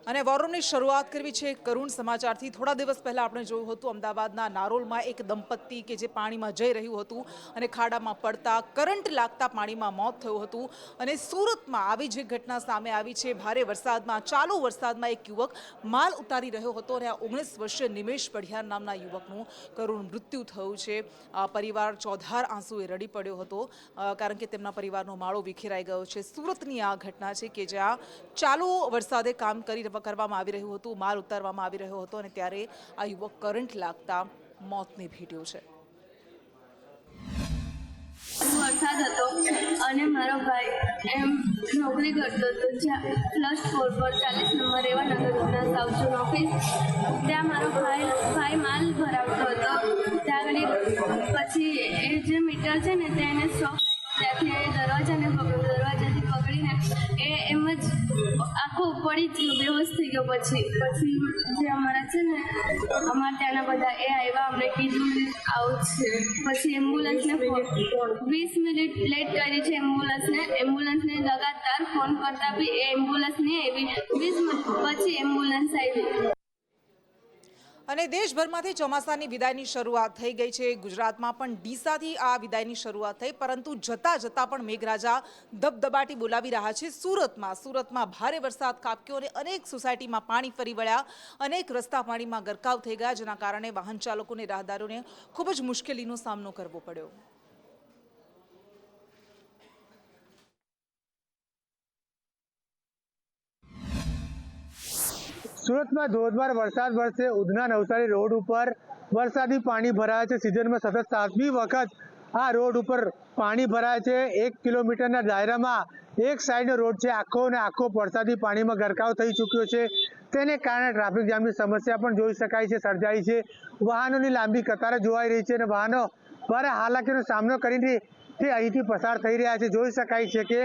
અને વોરની શરૂઆત કરવી છે કરુણ સમાચારથી। થોડા દિવસ પહેલા આપણે જોયું હતું અમદાવાદના નારોલમાં એક દંપતી કે જે પાણીમાં જઈ રહ્યું હતું અને ખાડામાં પડતા કરંટ લાગતા પાણીમાં મોત થયું હતું। અને સુરતમાં આવી જે ઘટના સામે આવી છે, ભારે વરસાદમાં ચાલુ વરસાદમાં એક યુવક માલ ઉતારી રહ્યો હતો અને આ 19 વર્ષીય નિમેશ પઢિયાર નામના યુવકનું કરુણ મૃત્યુ થયું છે। પરિવાર ચોધાર આંસુએ રડી પડ્યો હતો કારણ કે તેમના પરિવારનો માળો વિખેરાઈ ગયો છે। સુરતની આ ઘટના છે કે જ્યાં ચાલુ વરસાદે કામ કરવામાં આવી રહ્યું હતું, માલ ઉતારવામાં આવી રહ્યો હતો અને ત્યારે આ યુવક કરંટ લાગતા મોતને ભેટ્યો છે। વરસાદ હતો અને મારો ભાઈ એમ નોકરી કરતો હતો જ્યાં +4 પર 40 નંબર એવા નગરના સાઉથ ઓફિસ, ત્યાં મારો ભાઈ માલ ભરાવતો હતો। ત્યાં આગળ પછી એ જે મીટર છે ને તેને શોક ત્યાંથી એ દરવાજાથી પકડીને એ એમ જ આખો પડી જ ગયો, બેહોશ થઈ ગયો। પછી જે અમારા છે ને અમારા ત્યાંના બધા એ આવ્યા, અમને કીધું આવું છે। પછી એમ્બ્યુલન્સને 20 મિનિટ લેટ કરી છે એમ્બ્યુલન્સને લગાતાર ફોન કરતા બી એ એમ્બ્યુલન્સ નહીં આવી। 20 મિનિટ પછી એમ્બ્યુલન્સ આવી। અને દેશભરમાંથી ચોમાસાની વિદાયની શરૂઆત થઈ ગઈ છે। ગુજરાતમાં પણ ડીસાથી આ વિદાયની શરૂઆત થઈ, પરંતુ જતાં જતાં પણ મેઘરાજા ધબધબાટી બોલાવી રહ્યા છે। સુરતમાં ભારે વરસાદ ખાબક્યો અને અનેક સોસાયટીમાં પાણી ફરી વળ્યા, અનેક રસ્તા પાણીમાં ગરકાવ થઈ ગયા, જેના કારણે વાહન ચાલકોને રાહદારીઓને ખૂબ જ મુશ્કેલીનો સામનો કરવો પડ્યો। સુરતમાં ધોધમાર વરસાદ વરસે ઉધના નવસારી રોડ ઉપર વરસાદી પાણી ભરાયા છે। સિઝનમાં સતત 7મી વખત આ રોડ ઉપર પાણી ભરાય છે। 1 કિલોમીટરના દાયરામાં એક સાઈડનો રોડ છે આખો ને આખો વરસાદી પાણીમાં ગરકાવ થઈ ચૂક્યો છે। તેને કારણે ટ્રાફિક જામની સમસ્યા પણ જોઈ શકાય છે, સર્જાઈ છે। વાહનોની લાંબી કતારો જોવાઈ રહી છે અને વાહનો ભારે હાલાકીનો સામનો કરીને તે અહીંથી પસાર થઈ રહ્યા છે। જોઈ શકાય છે કે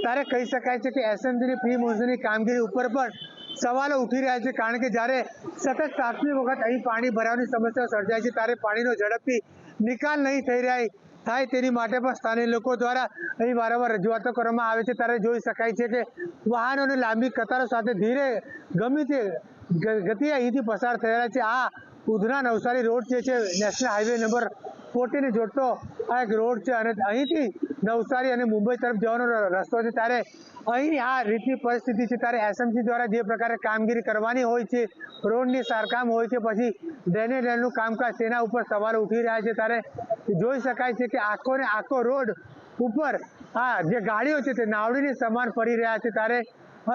ત્યારે કહી શકાય છે કે એસએમસીની પ્રી મોન્સૂનની કામગીરી ઉપર પણ સવાલો ઉઠી રહ્યા છે, કારણ કે જ્યારે સતત 7મી વખત અહીં પાણી ભરાવાની સમસ્યા સર્જાય છે ત્યારે પાણીનો ઝડપથી નિકાલ નહીં થઈ થાય તેની માટે પણ સ્થાનિક લોકો દ્વારા અહીં વારંવાર રજૂઆતો કરવામાં આવે છે। ત્યારે જોઈ શકાય છે કે વાહનોની લાંબી કતારો સાથે ધીરે ગમે તે ગતિએ અહીંથી પસાર થઈ રહ્યા છે। આ ઉધના નવસારી રોડ જે છે નેશનલ હાઈવે નંબર 40 ને જોડતો આ એક રોડ છે અને અહીંથી નવસારી અને મુંબઈ તરફ જવાનો રસ્તો છે। ત્યારે અહીં આ રીતની પરિસ્થિતિ છે। ત્યારે એસએમસી દ્વારા જે પ્રકારે કામગીરી કરવાની હોય છે, રોડની સારકામ હોય છે, પછી ડ્રેનેજનું કામકાજ, તેના ઉપર સવાલો ઉઠી રહ્યા છે। ત્યારે જોઈ શકાય છે કે આખો ને આખો રોડ ઉપર આ જે ગાડીઓ છે તે નાવડીની સમાન ફરી રહ્યા છે। ત્યારે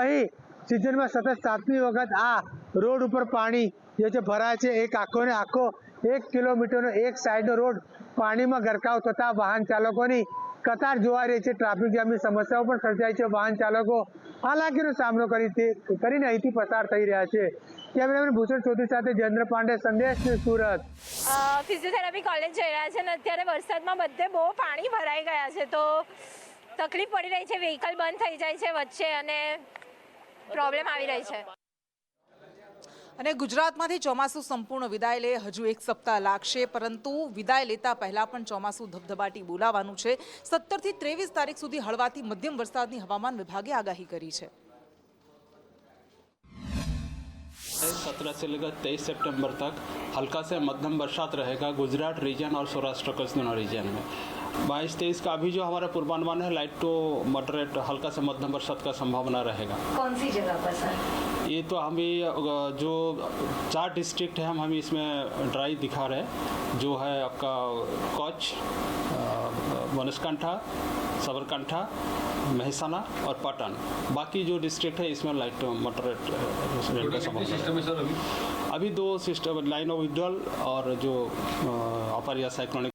અહીં સિઝનમાં સતત 7મી વખત આ રોડ ઉપર પાણી જે છે ભરાય છે। એક આખો ને આખો 1 કિલોમીટરનો એક સાઈડનો રોડ પાણીમાં ગરકાવ થતા વાહન ચાલકોની કતાર જોવાઈ રહી છે। ટ્રાફિક જામની સમસ્યાઓ પણ સર્જાય છે। વાહન ચાલકો હાલાકીનો સામનો કરીને અહીંથી પસાર થઈ રહ્યા છે। કેમેરામેન ભૂષણ ચૌધરી સાથે જયેન્દ્ર પાંડે, સંદેશ ન્યૂઝ, સુરત। ફિઝિયોથેરાપી કોલેજ જઈ રહ્યા છે અને અત્યારે વરસાદમાં બધે બહુ પાણી ભરાઈ ગયા છે, તો તકલીફ પડી રહી છે। વ્હીકલ બંધ થઈ જાય છે વચ્ચે અને પ્રોબ્લેમ આવી રહી છે। અને ગુજરાતમાંથી ચોમાસું સંપૂર્ણ વિદાય લે હજુ 1 સપ્તાહ લાગશે, પરંતુ વિદાય લેતા પહેલા પણ ચોમાસું ધબધબાટી બોલાવાનું છે। 17 થી 23 તારીખ સુધી હળવાથી મધ્યમ વરસાદની હવામાન વિભાગે આગાહી કરી છે। 17 से लेकर 23 सितंबर तक हल्का से मध्यम बरसात रहेगा गुजरात रीजन और सौराष्ट्र कच्छ दोनों रीजन में। 22-23 का अभी जो हमारा पूर्वानुमान है लाइट टू मॉडरेट हल्का से मध्यम बरसात का संभावना रहेगा। कौन सी जगह पर सर? ये तो हमें जो 4 डिस्ट्रिक्ट है हम इसमें ड्राई दिखा रहे हैं, जो है आपका कच्छ, बनासकांठा, साबरकांठा, मेहसाना और पाटन। बाकी जो डिस्ट्रिक्ट है इसमें लाइट मॉडरेट का संभावना। अभी 2 सिस्टम लाइन ऑफ विड्रॉल और जो अपर या साइक्लोनिक।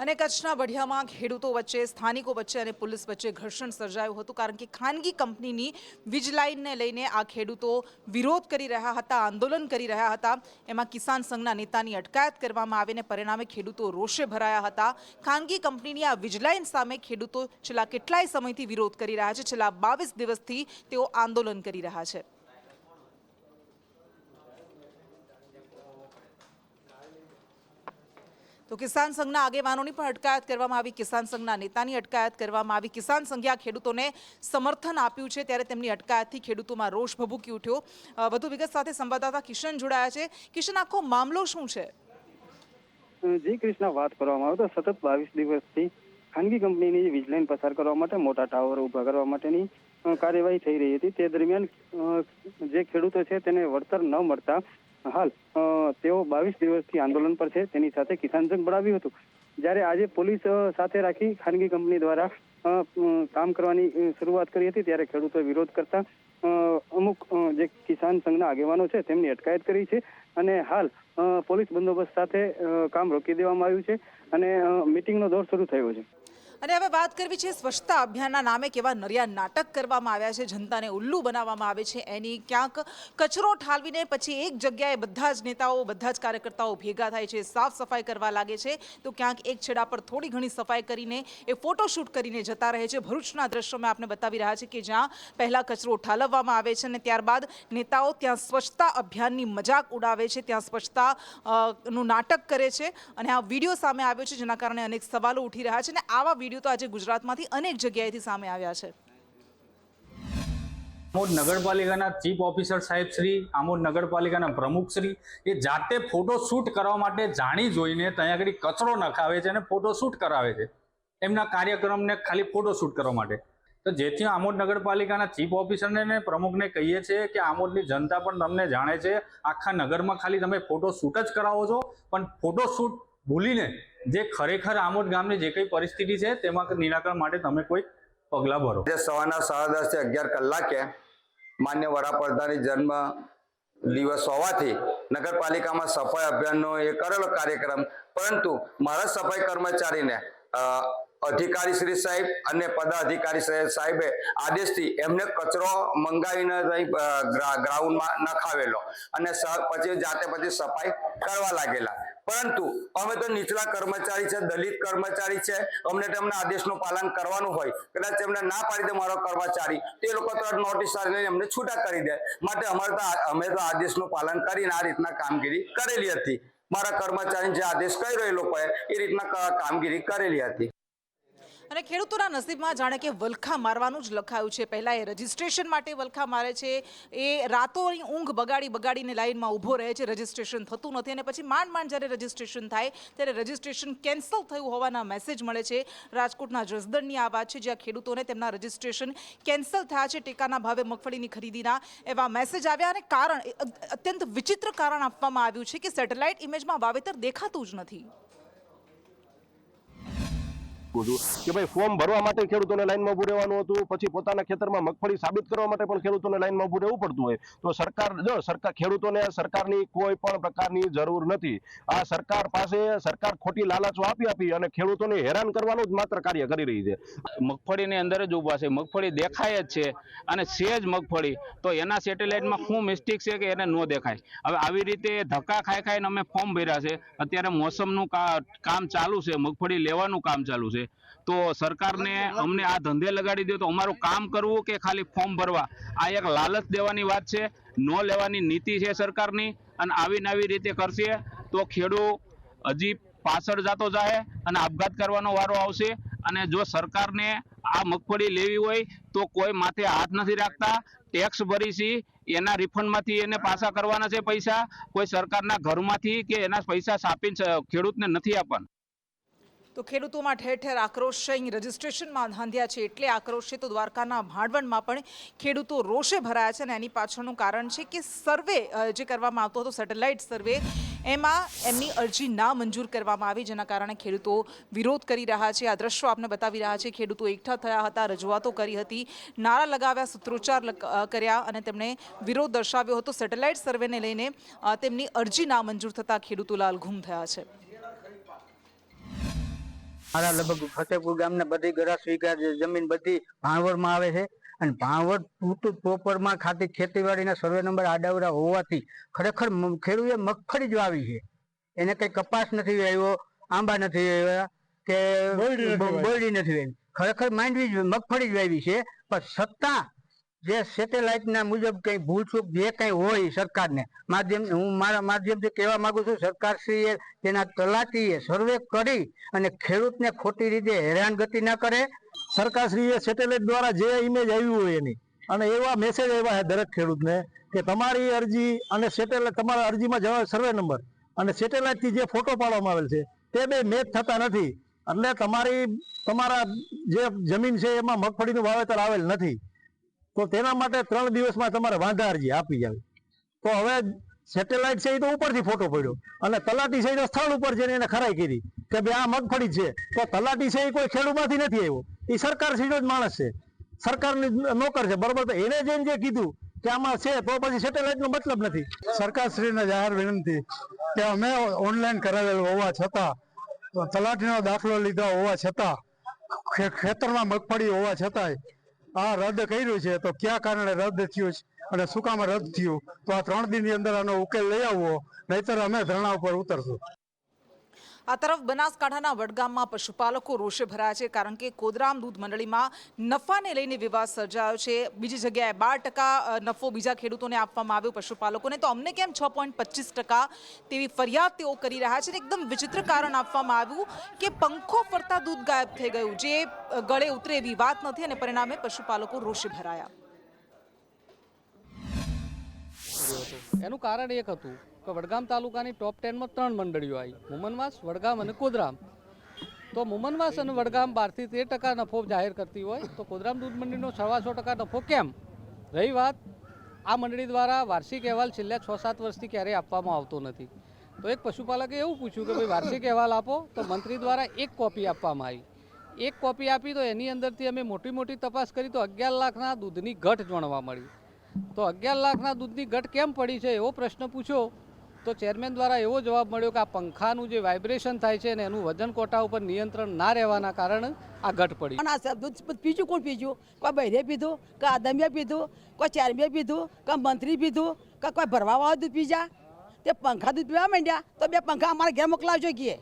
અને કચ્છના બઢિયામાં ખેડૂતો વચ્ચે, સ્થાનિકો વચ્ચે અને પોલીસ વચ્ચે ઘર્ષણ સર્જાયું હતું, કારણ કે ખાનગી કંપનીની વીજ લાઇનને લઈને આ ખેડૂતો વિરોધ કરી રહ્યા હતા, આંદોલન કરી રહ્યા હતા। એમાં કિસાન સંઘના નેતાની અટકાયત કરવામાં આવી અને પરિણામે ખેડૂતો રોષે ભરાયા હતા। ખાનગી કંપનીની આ વીજ લાઇન સામે ખેડૂતો છેલ્લા કેટલાય સમયથી વિરોધ કરી રહ્યા છે। છેલ્લા 22 દિવસથી તેઓ આંદોલન કરી રહ્યા છે। તો કિસાન સંઘના આગેવાનોની પણ અટકાયત કરવામાં આવી, કિસાન સંઘના નેતાની અટકાયત કરવામાં આવી. કિસાન સંઘે આ ખેડૂતોને સમર્થન આપ્યું છે ત્યારે તેમની અટકાયતથી ખેડૂતોમાં રોષ ભભૂકી ઉઠ્યો. વધુ વિગત સાથે સંવાદદાતા કિશન જોડાયા છે. કિશન, આખો મામલો શું છે? જી કૃષ્ણ, વાત કરવામાં આવે તો સતત 22 દિવસથી ખાનગી કંપનીની વીજ લાઈન પસાર કરવા માટે મોટા ટાવર ઉભા કરવા માટેની કાર્યવાહી થઈ રહી હતી. તે દરમિયાન જે ખેડૂતો છે તેને વળતર ન મળતા હાલ તેઓ 22 દિવસથી આંદોલન પર છે. તેની સાથે કિસાન સંઘ બળાવ્યું હતું. જ્યારે આજે પોલીસ સાથે રાખી ખાનગી કંપની દ્વારા કામ કરવાની શરૂઆત કરી હતી ત્યારે ખેડૂતોએ વિરોધ કરતા અમુક જે કિસાન સંઘના આગેવાનો છે તેમની અટકાયત કરી છે અને હાલ પોલીસ બંદોબસ્ત સાથે કામ રોકી દેવામાં આવ્યું છે અને મીટિંગનો દોર શરૂ થયો છે. અને હવે વાત કરવી છે સ્વચ્છતા અભિયાનના નામે કેવા નરિયા નાટક કરવામાં આવ્યા છે, જનતાને ઉલ્લુ બનાવવામાં આવે છે એની. ક્યાંક કચરો ઠાલવીને પછી એક જગ્યાએ બધા જ નેતાઓ, બધા જ કાર્યકર્તાઓ ભેગા થાય છે, સાફ સફાઈ કરવા લાગે છે, તો ક્યાંક એક છેડા પર થોડી ઘણી સફાઈ કરીને એ ફોટોશૂટ કરીને જતા રહે છે. ભરૂચના દ્રશ્યો મેં આપને બતાવી રહ્યા છે કે જ્યાં પહેલાં કચરો ઠાલવવામાં આવે છે અને ત્યારબાદ નેતાઓ ત્યાં સ્વચ્છતા અભિયાનની મજાક ઉડાવે છે, ત્યાં સ્વચ્છતા નું નાટક કરે છે અને આ વિડીયો સામે આવ્યો છે જેના કારણે અનેક સવાલો ઉઠી રહ્યા છે અને આવા વિડીયો તો આજે ગુજરાતમાંથી અનેક જગ્યાએથી સામે આવ્યા છે. આમોદ નગરપાલિકાના ચીફ ઓફિસર સાહેબ શ્રી, આમોદ નગરપાલિકાના પ્રમુખ શ્રી એ જાતે ફોટોશૂટ કરવા માટે જાણી જોઈને ત્યાં આગળ કચરો નખાવે છે અને ફોટોશૂટ કરાવે છે એમના કાર્યક્રમને ખાલી ફોટોશૂટ કરવા માટે. તો જેથી આમોદ નગરપાલિકાના ચીફ ઓફિસરને ને પ્રમુખને કહીએ છીએ કે આમોદની જનતા પણ તમને જાણે છે, આખા નગરમાં ખાલી તમે ફોટોશૂટ જ કરાવો છો પણ ફોટોશૂટ ભૂલીને જે ખરેખર આમોદ ગામની જે કઈ પરિસ્થિતિ છે તેમાં નિરાકરણ માટે તમે કોઈ પગલાં ભરો. સવારના 10:30 થી 11 કલાકે માન્ય વડાપ્રધાનની જન્મ દિવસ હોવાથી નગરપાલિકામાં સફાઈ અભિયાનનો એ કરેલો કાર્યક્રમ, પરંતુ મારા સફાઈ કર્મચારીને અધિકારી શ્રી સાહેબ અને પદાધિકારી સાહેબે આદેશથી એમને કચરો મંગાવીને ગ્રાઉન્ડમાં નખાવેલો અને પછી જાતે સફાઈ કરવા લાગેલા. પરંતુ અમે તો નીચલા કર્મચારી છે, દલિત કર્મચારી છે, અમને તેમના આદેશનું પાલન કરવાનું હોય, કદાચ એમને ના પાડી દે મારો કર્મચારી, તે લોકો તરત નોટિસ લઈને અમને છૂટા કરી દે. માટે અમે તો આદેશનું પાલન કરીને આ રીતના કામગીરી કરેલી હતી. મારા કર્મચારી જે આદેશ કર્યો એ લોકોએ એ રીતના કામગીરી કરેલી હતી. અને ખેડૂતોના નસીબમાં જાણે કે વલખા મારવાનું જ લખાયું છે. પહેલાં એ રજિસ્ટ્રેશન માટે વલખા મારે છે, એ રાતોની ઊંઘ બગાડીને લાઇનમાં ઊભો રહે છે, રજિસ્ટ્રેશન થતું નથી અને પછી માંડ જ્યારે રજિસ્ટ્રેશન થાય ત્યારે રજિસ્ટ્રેશન કેન્સલ થયું હોવાના મેસેજ મળે છે. રાજકોટના જસદણની આ વાત છે જ્યાં ખેડૂતોને તેમના રજિસ્ટ્રેશન કેન્સલ થયા છે ટેકાના ભાવે મગફળીની ખરીદીના એવા મેસેજ આવ્યા અને કારણ અત્યંત વિચિત્ર કારણ આપવામાં આવ્યું છે કે સેટેલાઇટ ઇમેજમાં વાવેતર દેખાતું જ નથી. કે ભાઈ ફોર્મ ભરવા માટે ખેડૂતોને લાઈનમાં ઉભું રહેવાનું હતું, પછી પોતાના ખેતરમાં મગફળી સાબિત કરવા માટે પણ ખેડૂતોને લાઈનમાં ઉભું રહેવું પડતું હોય. તો સરકાર ખેડૂતોને સરકારની કોઈ પણ પ્રકારની જરૂર નથી. આ સરકાર ખોટી લાલચો આપી અને ખેડૂતોને હેરાન કરવાનું જ માત્ર કાર્ય કરી રહી છે. મગફળીની અંદર જ ઊભા છે, મગફળી દેખાય જ છે અને છે જ મગફળી, તો એના સેટેલાઇટમાં શું મિસ્ટેક છે કે એને ન દેખાય. હવે આવી રીતે ધક્કા ખાઈને અમે ફોર્મ ભર્યા છે. અત્યારે મોસમનું કામ ચાલુ છે, મગફળી લેવાનું કામ ચાલુ છે. તો સરકારને અમને આ ધંધે લગાડી દે તો અમારું કામ કરવું કે ખાલી ફોર્મ ભરવા, આ એક લાલચ દેવાની વાત છે. ન લેવાની નીતિ છે સરકારની અને આવી રીતે કરશે તો ખેડૂત હજી પાછળ જતો જાય અને આપઘાત કરવાનો વારો આવશે. અને જો સરકારને આ મગફળી લેવી હોય તો કોઈ માથે હાથ નથી રાખતા, ટેક્સ ભરી છે એના રિફંડમાંથી એને પાછા કરવાના છે પૈસા, કોઈ સરકારના ઘરમાંથી કે એના પૈસા છાપીને ખેડૂતને નથી આપવાના. તો ખેડૂતોમાં ઠેર ઠેર આક્રોશ છે. અહીં રજિસ્ટ્રેશનમાં ધાંધ્યા છે એટલે આક્રોશ છે. તો દ્વારકાના ભાણવડમાં પણ ખેડૂતો રોષે ભરાયા છે અને એની પાછળનું કારણ છે કે સર્વે જે કરવામાં આવતો હતો સેટેલાઇટ સર્વે, એમાં એમની અરજી ના મંજૂર કરવામાં આવી જેના કારણે ખેડૂતો વિરોધ કરી રહ્યા છે. આ દ્રશ્યો આપને બતાવી રહ્યા છે. ખેડૂતો એકઠા થયા હતા, રજૂઆતો કરી હતી, નારા લગાવ્યા, સૂત્રોચ્ચાર કર્યા અને તેમણે વિરોધ દર્શાવ્યો હતો. સેટેલાઇટ સર્વેને લઈને તેમની અરજી ના મંજૂર થતાં ખેડૂતો લાલઘૂમ થયા છે. મારા લગભગ ફતેપુર ગામના બધી ગરાસ વીઘા જમીન બધી ભાણવડમાં આવે છે અને ભાણવડ પૂરતું પ્રોપરમાં ખાતે ખેતીવાડીના સર્વે નંબર આડાવડા હોવાથી ખરેખર ખેડૂતે મગફળી જ વાવી છે. એને કઈ કપાસ નથી વાવ્યો, આંબા નથી વાવ્યા કે બોરડી નથી વાવી, ખરેખર માંડવી મગફળી જ વાવી છે. પણ છતાં જે સેટેલાઇટના મુજબ કંઈ ભૂલચૂક જે કંઈ હોય સરકારને હું મારા માધ્યમથી કહેવા માંગુ છું, સરકારશ્રીએ તેના તલાટીએ સર્વે કરી અને ખેડૂતને ખોટી રીતે હેરાનગતિ ન કરે. સરકારશ્રીએ સેટેલાઇટ દ્વારા જે ઇમેજ આવ્યું હોય એની અને એવા મેસેજ આવ્યા છે દરેક ખેડૂતને કે તમારી અરજી અને સેટેલાઇટ તમારા અરજીમાં જવાબ સર્વે નંબર અને સેટેલાઇટથી જે ફોટો પાડવામાં આવેલ છે તે બે મેચ થતા નથી, એટલે તમારા જે જમીન છે એમાં મગફળીનું વાવેતર આવેલ નથી, તો તેના માટે 3 દિવસમાં તમારે વાંધા અરજી આપી જાવ. તો હવે સેટેલાઇટ છે એ તો ઉપરથી ફોટો પડ્યો અને તલાટી છે એ સ્થળ ઉપર જઈને એને ખરાઈ કરી કે ભાઈ આ મગફળી છે, તો તલાટી છે એ કોઈ ખેડૂતમાંથી નથી આવ્યો, એ સરકાર સીધો જ માણસ છે, સરકારની નોકર છે, બરોબર. તો એને જઈને જે કીધું કે આમાં છે તો પછી સેટેલાઇટનો મતલબ નથી. સરકારશ્રીને જાહેર વિનંતી કે અમે ઓનલાઈન કરાવેલ હોવા છતાં, તલાટીનો દાખલો લીધા હોવા છતાં, ખેતરમાં મગફળી હોવા છતાંય આ રદ કર્યું છે, તો કયા કારણે રદ થયું છે અને શું કામ રદ થયું, તો આ 3 દિનની અંદર આનો ઉકેલ લઈ આવવો, નહીતર અમે ધરણા ઉપર ઉતરશું. આ તરફ બનાસકાંઠાના વડગામમાં પશુપાલકો રોષે ભરાયા છે, કારણ કે કોદરામ દૂધ મંડળીમાં નફાને લઈને વિવાદ સર્જાયો છે. બીજી જગ્યાએ 12% નફો બીજા ખેડૂતોને આપવામાં આવ્યો પશુપાલકોને, તો અમને કેમ 6.25% તેવી ફરિયાદ તેઓ કરી રહ્યા છે. એકદમ વિચિત્ર કારણ આપવામાં આવ્યું કે પંખો ફરતા દૂધ ગાયબ થઈ ગયું, જે ગળે ઉતરે એવી વાત નથી અને પરિણામે પશુપાલકો રોષે ભરાયા. એનું કારણ એક હતું કે વડગામ તાલુકાની ટોપ 10માં 3 મંડળીઓ આવી, મુમનવાસ, વડગામ અને કોદરામ. તો મુમનવાસ અને વડગામ 12 થી 13% નફો જાહેર કરતી હોય, તો કોદરામ દૂધ મંડળીનો 125% નફો કેમ? રહી વાત, આ મંડળી દ્વારા વાર્ષિક અહેવાલ છેલ્લા 6-7 વર્ષથી ક્યારેય આપવામાં આવતો નથી. તો એક પશુપાલકે એવું પૂછ્યું કે ભાઈ વાર્ષિક અહેવાલ આપો, તો મંત્રી દ્વારા 1 કોપી આપવામાં આવી. 1 કોપી આપી તો એની અંદરથી અમે મોટી તપાસ કરી તો 11 લાખના દૂધની ઘટ જાણવા મળી. તો 11 લાખના દૂધની ઘટ કેમ પડી છે એવો પ્રશ્ન પૂછ્યો તો ચેરમેન દ્વારા એવો જવાબ મળ્યો કે આ પંખાનું જે વાઇબ્રેશન થાય છે ને એનું વજન કોટા ઉપર નિયંત્રણ ના રહેવાના કારણે આ ઘટ પડી. દૂધ પીજું કોણ પીજું? કોઈ બહેરે પીધું, કોઈ આદમીએ પીધું, કોઈ ચેરમેને પીધું, કોઈ મંત્રી પીધું, કોઈ ભરવાવાળા દૂધ પીજા. તે પંખા દૂધ પીવા માંડ્યા તો 2 પંખા અમારા ઘેર મોકલાવજો કીએ.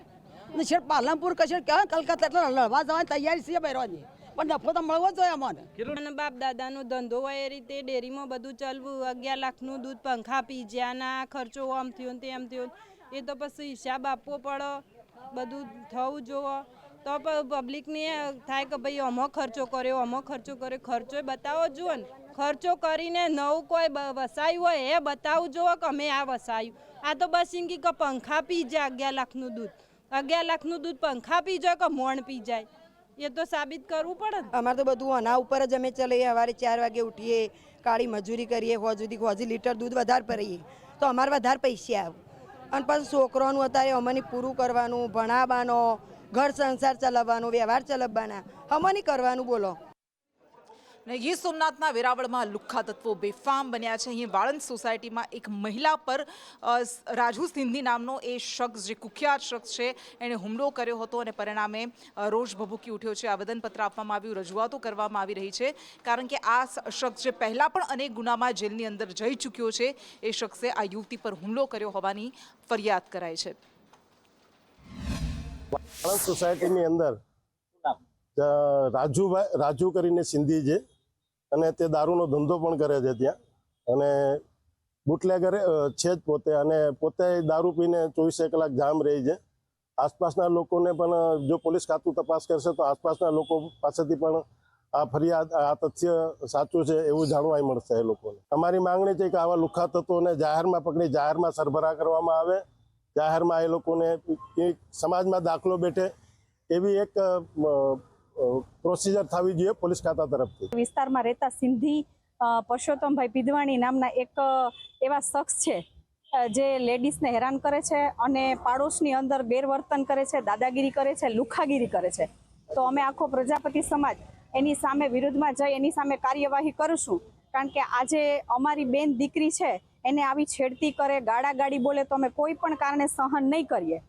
શેઠ પાલનપુર કશે કહેવાય કલકત્તા એટલે લડવા જવાની તૈયારી છે બહેરવાની, પણ નફો તો મળવો જોઈએ અમને. બાપ દાદાનો ધંધો હોય એ રીતે ડેરીમાં બધું ચાલવું, 11 લાખનું દૂધ પંખા પીજ્યાના ખર્ચો આમ થયો ને તેમ થયો, એ તો પછી હિસાબ આપવો પડે, બધું થવું જોવો. તો પબ્લિકને થાય કે ભાઈ અમો ખર્ચો કર્યો, ખર્ચો બતાવો જુઓ ને. ખર્ચો કરીને નવું કોઈ વસાયું હોય એ બતાવવું જોવો કે અમે આ વસાયું. આ તો બસ એમ કે પંખા પી જાય 11 લાખનું દૂધ, 11 લાખનું દૂધ પંખા પી જાય કે મોણ પી જાય, એ તો સાબિત કરવું પડે. અમારે તો બધું આના ઉપર જ અમે ચલાવીએ. સવારે 4 વાગે ઉઠીએ, કાળી મજૂરી કરીએ, હોજી લીટર દૂધ વધારે ભરીએ તો અમારે વધારે પૈસા આવે. અને પછી છોકરાનું અત્યારે અમને પૂરું કરવાનું, ભણાવવાનો, ઘર સંસાર ચલાવવાનો, વ્યવહાર ચલાવવાના, અમને કરવાનું બોલો. ને ગીર સોમનાથના વેરાવળમાં લુખ્ખા તત્વો બેફામ બન્યા છે. અહીં વાળંદ સોસાયટીમાં એક મહિલા પર રાજુ સિંધી નામનો એ શખ્સ, જે કુખ્યાત શખ્સ છે, એણે હુમલો કર્યો હતો અને પરિણામે રોષ ભભૂકી ઉઠ્યો છે. આવેદનપત્ર આપવામાં આવ્યું, રજૂઆતો કરવામાં આવી રહી છે, કારણ કે આ શખ્સ જે પહેલાં પણ અનેક ગુનામાં જેલની અંદર જઈ ચૂક્યો છે, એ શખ્સે આ યુવતી પર હુમલો કર્યો હોવાની ફરિયાદ કરાઈ છે. વાળંદ સોસાયટીની અંદર રાજુ કરીને સિંધી છે અને તે દારૂનો ધંધો પણ કરે છે ત્યાં, અને બુટલેગર છે જ પોતે, અને પોતે દારૂ પીને 24 કલાક જામ રહી છે. આસપાસના લોકોને પણ જો પોલીસ ખાતું તપાસ કરશે તો આસપાસના લોકો પાસેથી પણ આ ફરિયાદ, આ તથ્ય સાચું છે એવું જાણવા મળશે એ લોકોને. અમારી માંગણી છે કે આવા લુખ્ખા તત્વોને જાહેરમાં પકડી જાહેરમાં સરભરા કરવામાં આવે, જાહેરમાં એ લોકોને સમાજમાં દાખલો બેઠે એવી એક પ્રોસિજર થવી જોઈએ પોલીસ ખાતા તરફથી. વિસ્તારમાં રહેતા સિંધી પરસોત્તમભાઈ પીધવાણી નામના એક એવા શખ્સ છે જે લેડીઝને હેરાન કરે છે અને પાડોશની અંદર ગેરવર્તન કરે છે, દાદાગીરી કરે છે, લુખ્ખાગીરી કરે છે. તો અમે આખો પ્રજાપતિ સમાજ એની સામે વિરુદ્ધમાં જઈ એની સામે કાર્યવાહી કરીશું, કારણ કે આજે અમારી બેન દીકરી છે એને આવી છેડતી કરે, ગાળાગાળી બોલે તો અમે કોઈ પણ કારણે સહન નહીં કરીએ.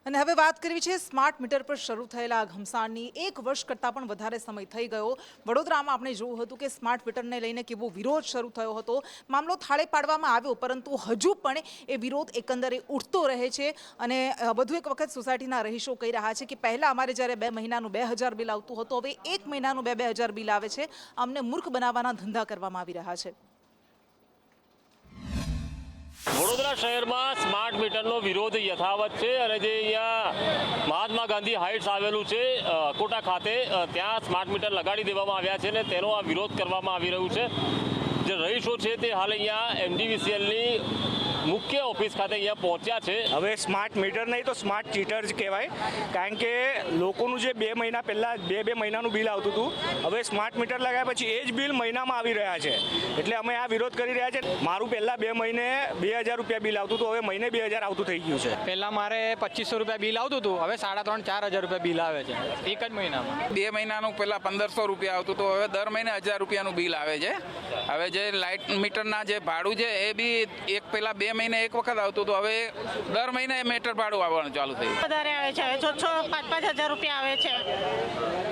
અને હવે વાત કરવી છે સ્માર્ટ મીટર પર શરૂ થયેલા ઘમસાણની. 1 વર્ષ કરતાં પણ વધારે સમય થઈ ગયો. વડોદરામાં આપણે જોયું હતું કે સ્માર્ટ મીટરને લઈને કેવો વિરોધ શરૂ થયો હતો. મામલો થાળે પાડવામાં આવ્યો, પરંતુ હજુ પણ એ વિરોધ એકંદરે ઉઠતો રહે છે. અને વધુ એક વખત સોસાયટીના રહીશો કહી રહ્યા છે કે પહેલાં અમારે જ્યારે 2 મહિનાનું 2000 બિલ આવતું હતું, હવે 1 મહિનાનું 2000 બિલ આવે છે. અમને મૂર્ખ બનાવવાના ધંધા કરવામાં આવી રહ્યા છે. વડોદરા શહેરમાં સ્માર્ટ મીટરનો વિરોધ યથાવત છે અને જે અહીંયા મહાત્મા ગાંધી હાઇટ્સ આવેલું છે અકોટા ખાતે, ત્યાં સ્માર્ટ મીટર લગાડી દેવામાં આવ્યા છે અને તેનો આ વિરોધ કરવામાં આવી રહ્યું છે. જે રહીશો છે તે હાલ અહીંયા MDVCLની મુખ્ય ઓફિસ ખાતે અહીંયા પહોંચ્યા છે. હવે સ્માર્ટ મીટર નહીં તો સ્માર્ટ ચીટર જ કહેવાય, કારણ કે લોકોનું જે 2 મહિના પહેલાં 2 મહિનાનું બિલ આવતું હતું, હવે સ્માર્ટ મીટર લગાવ્યા પછી એ જ બિલ મહિનામાં આવી રહ્યા છે. એટલે અમે આ વિરોધ કરી રહ્યા છે. મારું પહેલાં 2 મહિને 2000 રૂપિયા બિલ આવતું હતું, હવે મહિને 2000 આવતું થઈ ગયું છે. પહેલાં મારે 2500 રૂપિયા બિલ આવતું હતું, હવે 3,500-4,000 રૂપિયા બિલ આવે છે એક જ મહિનામાં. 2 મહિનાનું પહેલાં 1500 રૂપિયા આવતું હતું, હવે દર મહિને 1000 રૂપિયાનું બિલ આવે છે. હવે જે લાઇટ મીટરના જે ભાડું છે એ બી પહેલાં 2 મહિને એક વખત આવતું હતું, હવે દર મહિને મીટર ભાડું આવવાનું ચાલુ થયું. વધારે આવે છે, 5-5 હજાર રૂપિયા આવે છે.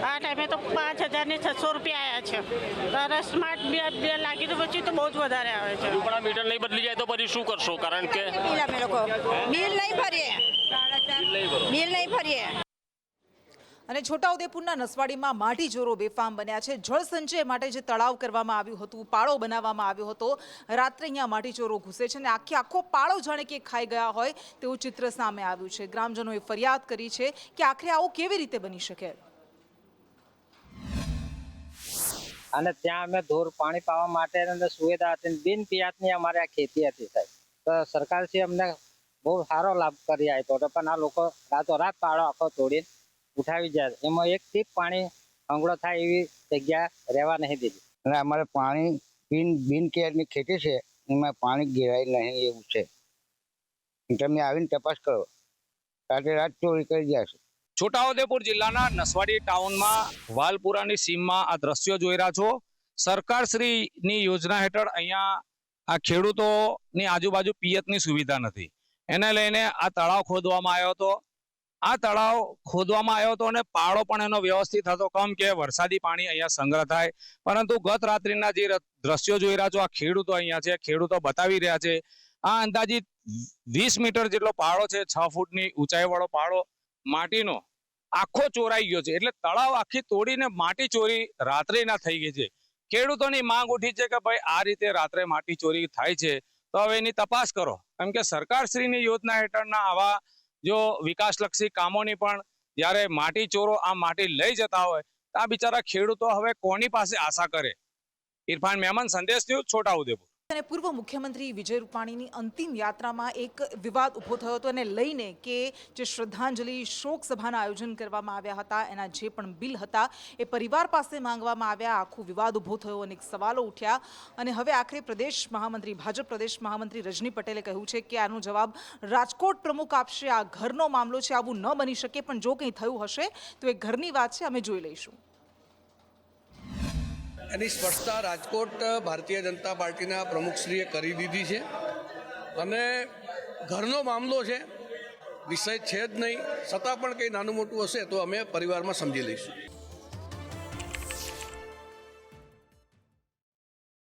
આ ટાઈમે તો 5,000 ને 600 રૂપિયા આવ્યા છે. ત્યારે સ્માર્ટ બિલ લાગી તો પછી તો બહુ જ વધારે આવે છે. પણ આ મીટર નહીં બદલી જાય તો પછી શું કરશો? કારણ કે અમે લોકો બિલ નહીં ભરીએ, બિલ નહીં ભરીએ. અને છોટાઉદેપુરના નસવાડીમાં માટી ચોરો બેફામ બન્યા છે. જળ સંચય માટે જે તળાવ કરવામાં આવ્યું હતું, પાળો બનાવવામાં આવ્યો હતો, રાત્રે અહીંયા માટી ચોરો ઘૂસે છે અને આખો પાળો જાણે કે ખાઈ ગયા હોય તેવું ચિત્ર સામે આવ્યું છે. ગ્રામજનોએ ફરિયાદ કરી છે કે આખરે આવું કેવી રીતે બની શકે. અને ત્યાં અમે ધોર પાણી પાવા માટે સુવિધા હતી, બિન પિયાતની અમારે આ ખેતી હતી સાહેબ. તો સરકારશ્રી અમને બહુ સારો લાભ કરી આપ્યો હતો, પણ આ લોકો રાતોરાત પાળો આખો તોડીને ઉઠાવી જાય. એમાં એક ટીપ પાણી અંગળો થાય એવી જગ્યા રહેવા નહીં દીધી. અને અમારે પાણી બિન કેરની ખેતી છે, એમાં પાણી ગેરાય નહીં એવું છે. તમે આવીને તપાસ કરો, રાતે રાત ચોરી કરી જાય છે. છોટાઉદેપુર જિલ્લાના નસવાડી ટાઉનમાં વાલપુરાની સીમમાં આ દ્રશ્યો જોઈ રહ્યા છો. સરકારશ્રીની યોજના હેઠળ અહીંયા આ ખેડૂતોની આજુબાજુ પિયતની સુવિધા નથી, એને લઈને આ તળાવ ખોદવામાં આવ્યો હતો. આ તળાવ ખોદવામાં આવ્યો હતો અને પાળો પણ એનો વ્યવસ્થિત હતો, કમ કે વરસાદી પાણી અહીંયા સંગ્રહ થાય. પરંતુ ગત રાત્રિના જે દ્રશ્યો જોઈ રહ્યા છો, આ ખેડૂતો અહીંયા છે, ખેડૂતો બતાવી રહ્યા છે. આ અંદાજિત 20 મીટર જેટલો પાળો છે, 6 ફૂટની ઊંચાઈવાળો પાળો માટીનો આખો ચોરાઈ ગયો છે. એટલે તળાવ આખી તોડીને માટી ચોરી રાત્રિના થઈ ગઈ છે. ખેડૂતોની માંગ ઉઠી છે કે ભાઈ આ રીતે રાત્રે માટી ચોરી થાય છે તો હવે એની તપાસ કરો, કેમ કે સરકારશ્રીની યોજના હેઠળના આવા જો વિકાસલક્ષી કામોની પણ જ્યારે માટી ચોરો આ માટી લઈ જતા હોય તો આ બિચારા ખેડૂતો હવે કોની પાસે આશા કરે. ઇરફાન મેમન, સંદેશ ન્યૂઝ, છોટાઉદેપુર. અને પૂર્વ મુખ્યમંત્રી વિજય રૂપાણીની અંતિમ યાત્રામાં એક વિવાદ ઊભો થયો હતો એને લઈને કે જે શ્રદ્ધાંજલિ શોક સભાના આયોજન કરવામાં આવ્યા હતા, એના જે પણ બિલ હતા એ પરિવાર પાસે માંગવામાં આવ્યા. આખો વિવાદ ઊભો થયો, અનેક સવાલો ઉઠ્યા અને હવે આખરે ભાજપ પ્રદેશ મહામંત્રી રજની પટેલે કહ્યું છે કે આનો જવાબ રાજકોટ પ્રમુખ આપશે. આ ઘરનો મામલો છે, આવું ન બની શકે, પણ જો કંઈ થયું હશે તો એ ઘરની વાત છે, અમે જોઈ લઈશું. એની સ્પષ્ટતા રાજકોટ ભારતીય જનતા પાર્ટીના પ્રમુખશ્રીએ કરી દીધી છે અને ઘરનો મામલો છે, વિષય છે જ નહીં. છતાં પણ કંઈ નાનું મોટું હશે તો અમે પરિવારમાં સમજી લઈશું.